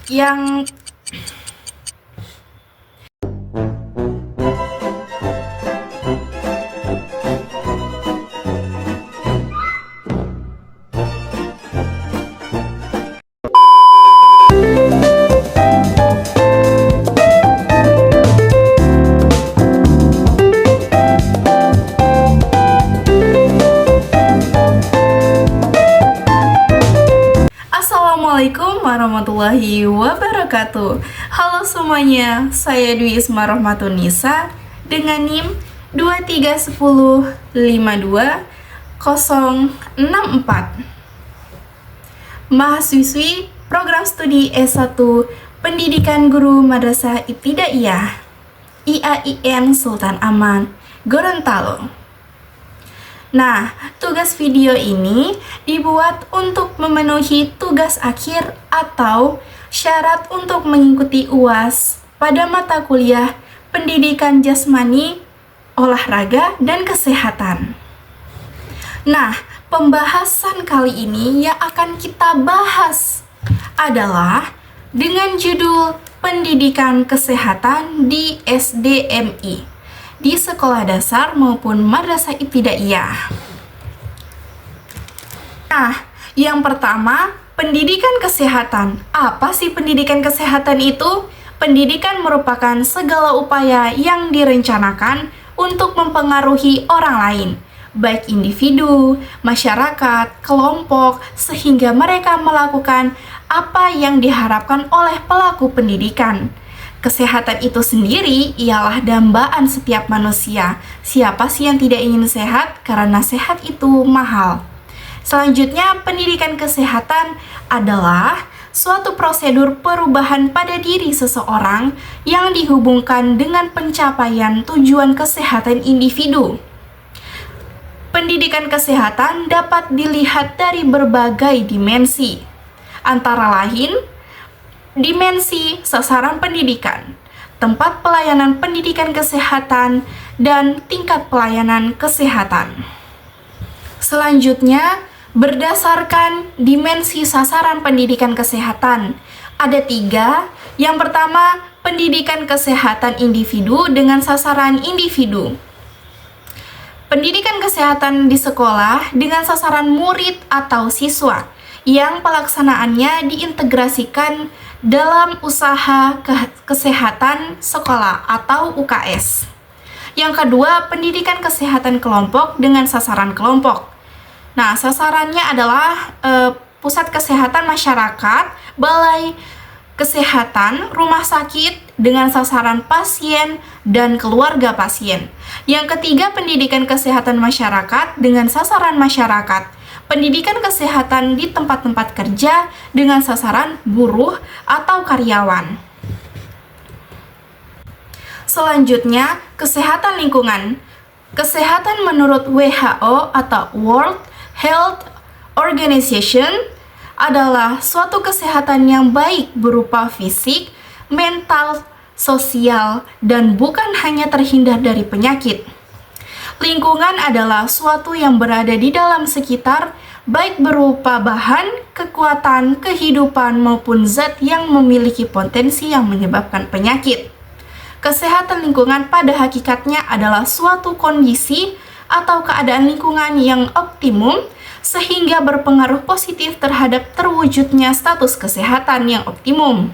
yang Assalamualaikum warahmatullahi wabarakatuh. Halo semuanya, saya Dwi Isma Rohmatunisa dengan NIM 231052064. Mahasiswi Program Studi S1 Pendidikan Guru Madrasah Ibtidaiyah IAIN Sultan Aman, Gorontalo. Nah, tugas video ini dibuat untuk memenuhi tugas akhir atau syarat untuk mengikuti UAS pada mata kuliah Pendidikan Jasmani, Olahraga, dan Kesehatan. Nah, pembahasan kali ini yang akan kita bahas adalah dengan judul Pendidikan Kesehatan di SDMI, di sekolah dasar maupun madrasah ibtidaiyah. Nah, yang pertama, pendidikan kesehatan. Apa sih pendidikan kesehatan itu? Pendidikan merupakan segala upaya yang direncanakan untuk mempengaruhi orang lain, baik individu, masyarakat, kelompok, sehingga mereka melakukan apa yang diharapkan oleh pelaku pendidikan. Kesehatan itu sendiri ialah dambaan setiap manusia. Siapa sih yang tidak ingin sehat? Karena sehat itu mahal. Selanjutnya, pendidikan kesehatan adalah suatu prosedur perubahan pada diri seseorang yang dihubungkan dengan pencapaian tujuan kesehatan individu. Pendidikan kesehatan dapat dilihat dari berbagai dimensi, antara lain dimensi sasaran pendidikan, tempat pelayanan pendidikan kesehatan, dan tingkat pelayanan kesehatan. Selanjutnya, berdasarkan dimensi sasaran pendidikan kesehatan, ada 3. Yang pertama, pendidikan kesehatan individu dengan sasaran individu. Pendidikan kesehatan di sekolah dengan sasaran murid atau siswa yang pelaksanaannya diintegrasikan dalam usaha kesehatan sekolah atau UKS. Yang kedua, pendidikan kesehatan kelompok dengan sasaran kelompok. Nah, sasarannya adalah pusat kesehatan masyarakat, balai kesehatan, rumah sakit dengan sasaran pasien dan keluarga pasien. Yang ketiga, pendidikan kesehatan masyarakat dengan sasaran masyarakat. Pendidikan kesehatan di tempat-tempat kerja dengan sasaran buruh atau karyawan. Selanjutnya, kesehatan lingkungan. Kesehatan menurut WHO atau World Health Organization adalah suatu kesehatan yang baik berupa fisik, mental, sosial, dan bukan hanya terhindar dari penyakit. Lingkungan adalah suatu yang berada di dalam sekitar, baik berupa bahan, kekuatan, kehidupan, maupun zat yang memiliki potensi yang menyebabkan penyakit. Kesehatan lingkungan pada hakikatnya adalah suatu kondisi atau keadaan lingkungan yang optimum, sehingga berpengaruh positif terhadap terwujudnya status kesehatan yang optimum.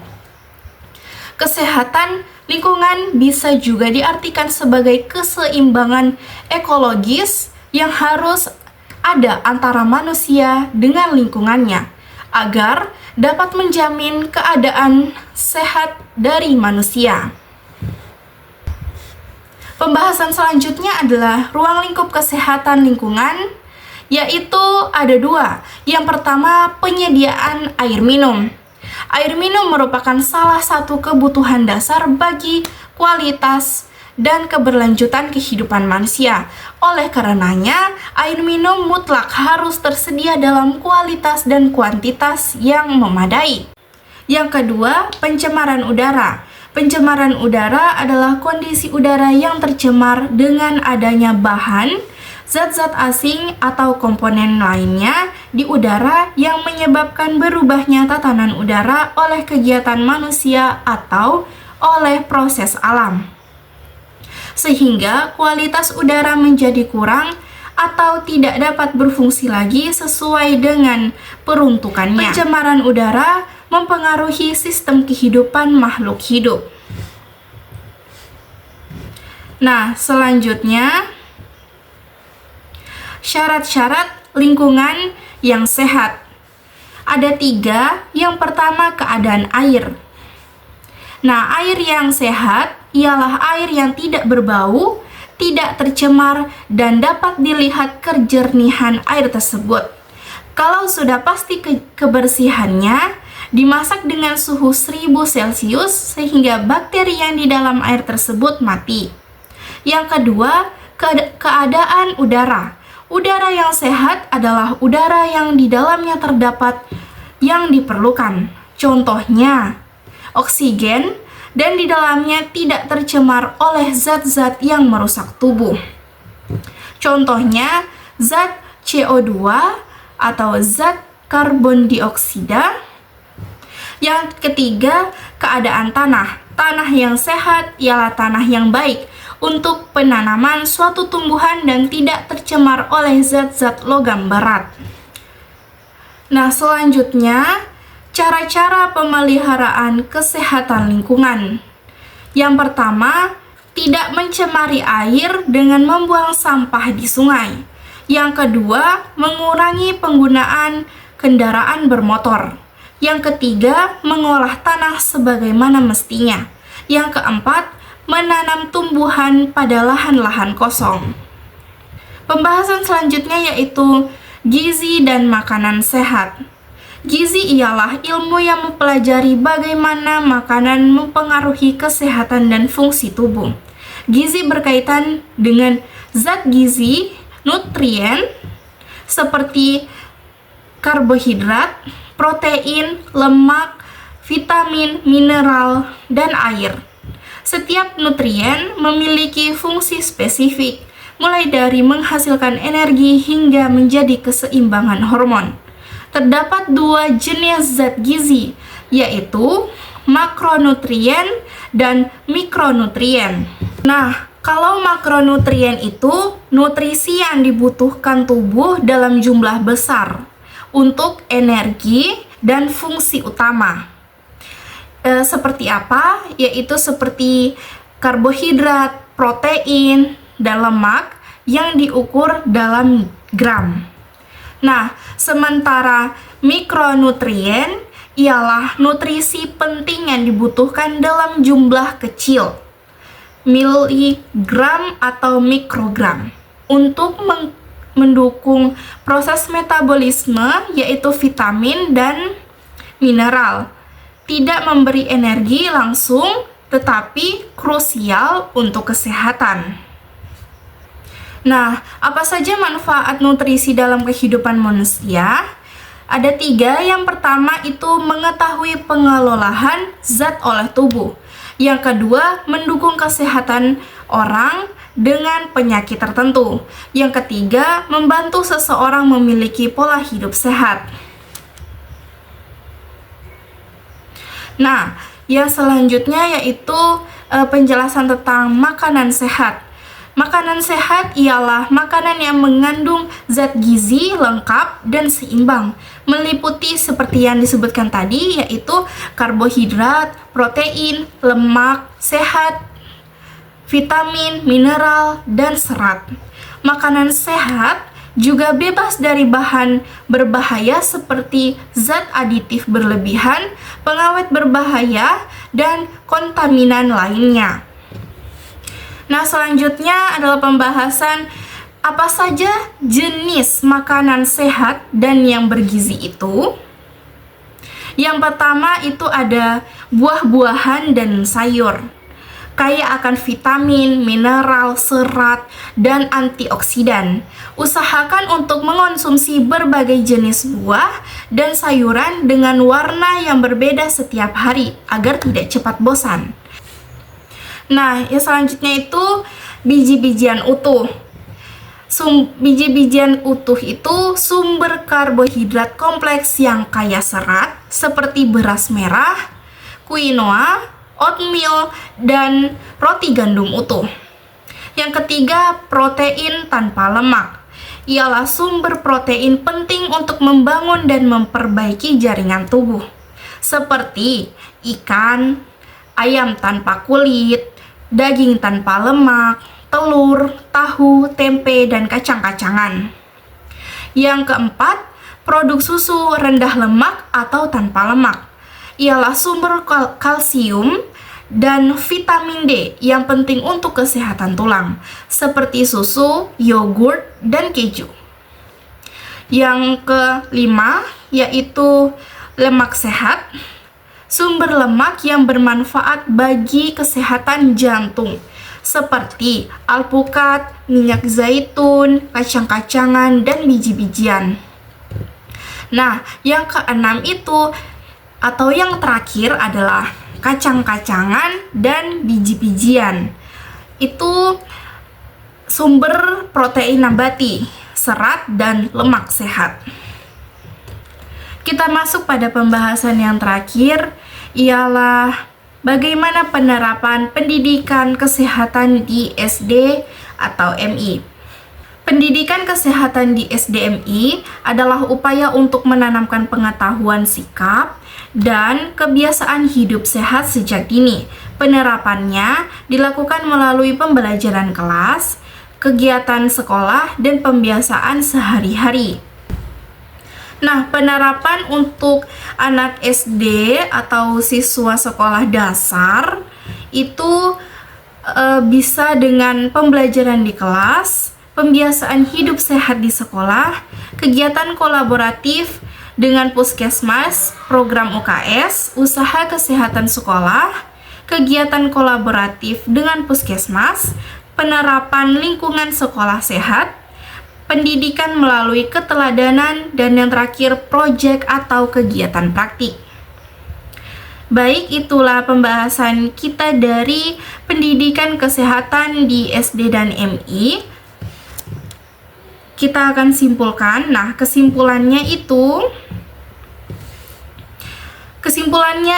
Kesehatan lingkungan bisa juga diartikan sebagai keseimbangan ekologis yang harus ada antara manusia dengan lingkungannya, agar dapat menjamin keadaan sehat dari manusia. Pembahasan selanjutnya adalah ruang lingkup kesehatan lingkungan, yaitu ada 2. Yang pertama, penyediaan air minum. Air minum merupakan salah satu kebutuhan dasar bagi kualitas dan keberlanjutan kehidupan manusia. Oleh karenanya, air minum mutlak harus tersedia dalam kualitas dan kuantitas yang memadai. Yang kedua, pencemaran udara. Pencemaran udara adalah kondisi udara yang tercemar dengan adanya bahan zat-zat asing atau komponen lainnya di udara yang menyebabkan berubahnya tatanan udara oleh kegiatan manusia atau oleh proses alam. Sehingga kualitas udara menjadi kurang atau tidak dapat berfungsi lagi sesuai dengan peruntukannya. Pencemaran udara mempengaruhi sistem kehidupan makhluk hidup. Nah, selanjutnya syarat-syarat lingkungan yang sehat. Ada 3. Yang pertama, keadaan air. Nah, air yang sehat ialah air yang tidak berbau, tidak tercemar, dan dapat dilihat kejernihan air tersebut. Kalau sudah pasti kebersihannya, dimasak dengan suhu 1000 Celcius sehingga bakteri yang di dalam air tersebut mati. Yang kedua, keadaan udara. Udara yang sehat adalah udara yang di dalamnya terdapat yang diperlukan. Contohnya, oksigen, dan di dalamnya tidak tercemar oleh zat-zat yang merusak tubuh. Contohnya, zat CO2 atau zat karbon dioksida. Yang ketiga, keadaan tanah. Tanah yang sehat ialah tanah yang baik untuk penanaman suatu tumbuhan dan tidak tercemar oleh zat-zat logam berat. Nah, selanjutnya, cara-cara pemeliharaan kesehatan lingkungan. Yang pertama, tidak mencemari air dengan membuang sampah di sungai. Yang kedua, mengurangi penggunaan kendaraan bermotor. Yang ketiga, mengolah tanah sebagaimana mestinya. Yang keempat, menanam tumbuhan pada lahan-lahan kosong. Pembahasan selanjutnya yaitu gizi dan makanan sehat. Gizi ialah ilmu yang mempelajari bagaimana makanan mempengaruhi kesehatan dan fungsi tubuh. Gizi berkaitan dengan zat gizi, nutrien, seperti karbohidrat, protein, lemak, vitamin, mineral, dan air. Setiap nutrien memiliki fungsi spesifik, mulai dari menghasilkan energi hingga menjadi keseimbangan hormon. Terdapat 2 jenis zat gizi, yaitu makronutrien dan mikronutrien. Nah, kalau makronutrien itu nutrisi yang dibutuhkan tubuh dalam jumlah besar untuk energi dan fungsi utama. Seperti apa? Yaitu seperti karbohidrat, protein, dan lemak yang diukur dalam gram. Nah, sementara mikronutrien ialah nutrisi penting yang dibutuhkan dalam jumlah kecil, miligram atau mikrogram, untuk mendukung proses metabolisme, yaitu vitamin dan mineral. Tidak memberi energi langsung, tetapi krusial untuk kesehatan. Nah, apa saja manfaat nutrisi dalam kehidupan manusia? Ada 3. Yang pertama itu mengetahui pengelolaan zat oleh tubuh. Yang kedua, mendukung kesehatan orang dengan penyakit tertentu. Yang ketiga, membantu seseorang memiliki pola hidup sehat. Nah, yang selanjutnya yaitu penjelasan tentang makanan sehat. Makanan sehat ialah makanan yang mengandung zat gizi lengkap dan seimbang, meliputi seperti yang disebutkan tadi, yaitu karbohidrat, protein, lemak, sehat, vitamin, mineral, dan serat. Makanan sehat juga bebas dari bahan berbahaya seperti zat aditif berlebihan, pengawet berbahaya, dan kontaminan lainnya. Nah, selanjutnya adalah pembahasan apa saja jenis makanan sehat dan yang bergizi itu. Yang pertama itu ada buah-buahan dan sayur, kaya akan vitamin, mineral, serat, dan antioksidan. Usahakan untuk mengonsumsi berbagai jenis buah dan sayuran dengan warna yang berbeda setiap hari agar tidak cepat bosan. Nah, yang selanjutnya itu biji-bijian utuh. Biji-bijian utuh itu sumber karbohidrat kompleks yang kaya serat seperti beras merah, quinoa, oatmeal, dan roti gandum utuh. Yang ketiga, protein tanpa lemak. Ialah sumber protein penting untuk membangun dan memperbaiki jaringan tubuh, seperti ikan, ayam tanpa kulit, daging tanpa lemak, telur, tahu, tempe, dan kacang-kacangan. Yang keempat, produk susu rendah lemak atau tanpa lemak. Ialah sumber kalsium dan vitamin D yang penting untuk kesehatan tulang, seperti susu, yogurt, dan keju. Yang kelima, yaitu lemak sehat, sumber lemak yang bermanfaat bagi kesehatan jantung, seperti alpukat, minyak zaitun, kacang-kacangan, dan biji-bijian. Nah, yang keenam itu, atau yang terakhir adalah kacang-kacangan dan biji-bijian. Itu sumber protein nabati, serat, dan lemak sehat. Kita masuk pada pembahasan yang terakhir, ialah bagaimana penerapan pendidikan kesehatan di SD atau MI. Pendidikan kesehatan di SDMI adalah upaya untuk menanamkan pengetahuan sikap dan kebiasaan hidup sehat sejak dini. Penerapannya dilakukan melalui pembelajaran kelas, kegiatan sekolah, dan pembiasaan sehari-hari. Nah, penerapan untuk anak SD atau siswa sekolah dasar itu bisa dengan pembelajaran di kelas, pembiasaan hidup sehat di sekolah, kegiatan kolaboratif dengan puskesmas, program UKS, usaha kesehatan sekolah, kegiatan kolaboratif dengan puskesmas, penerapan lingkungan sekolah sehat, pendidikan melalui keteladanan, dan yang terakhir proyek atau kegiatan praktik. Baik, itulah pembahasan kita dari pendidikan kesehatan di SD dan MI. Kita akan simpulkan. Nah, kesimpulannya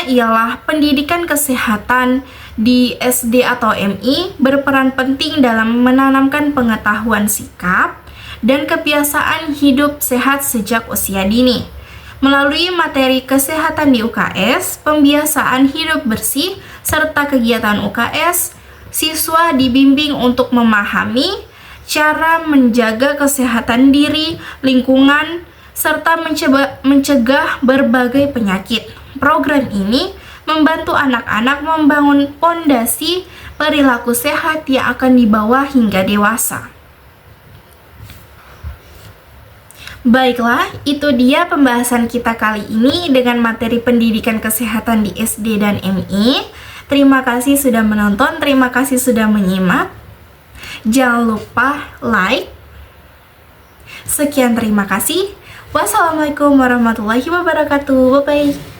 ialah pendidikan kesehatan di SD atau MI berperan penting dalam menanamkan pengetahuan sikap dan kebiasaan hidup sehat sejak usia dini. Melalui materi kesehatan di UKS, pembiasaan hidup bersih, serta kegiatan UKS, siswa dibimbing untuk memahami cara menjaga kesehatan diri, lingkungan, serta mencegah berbagai penyakit. Program ini membantu anak-anak membangun fondasi perilaku sehat yang akan dibawa hingga dewasa. Baiklah, itu dia pembahasan kita kali ini dengan materi pendidikan kesehatan di SD dan MI. Terima kasih sudah menonton, terima kasih sudah menyimak. Jangan lupa like. Sekian, terima kasih. Wassalamualaikum warahmatullahi wabarakatuh. Bye-bye.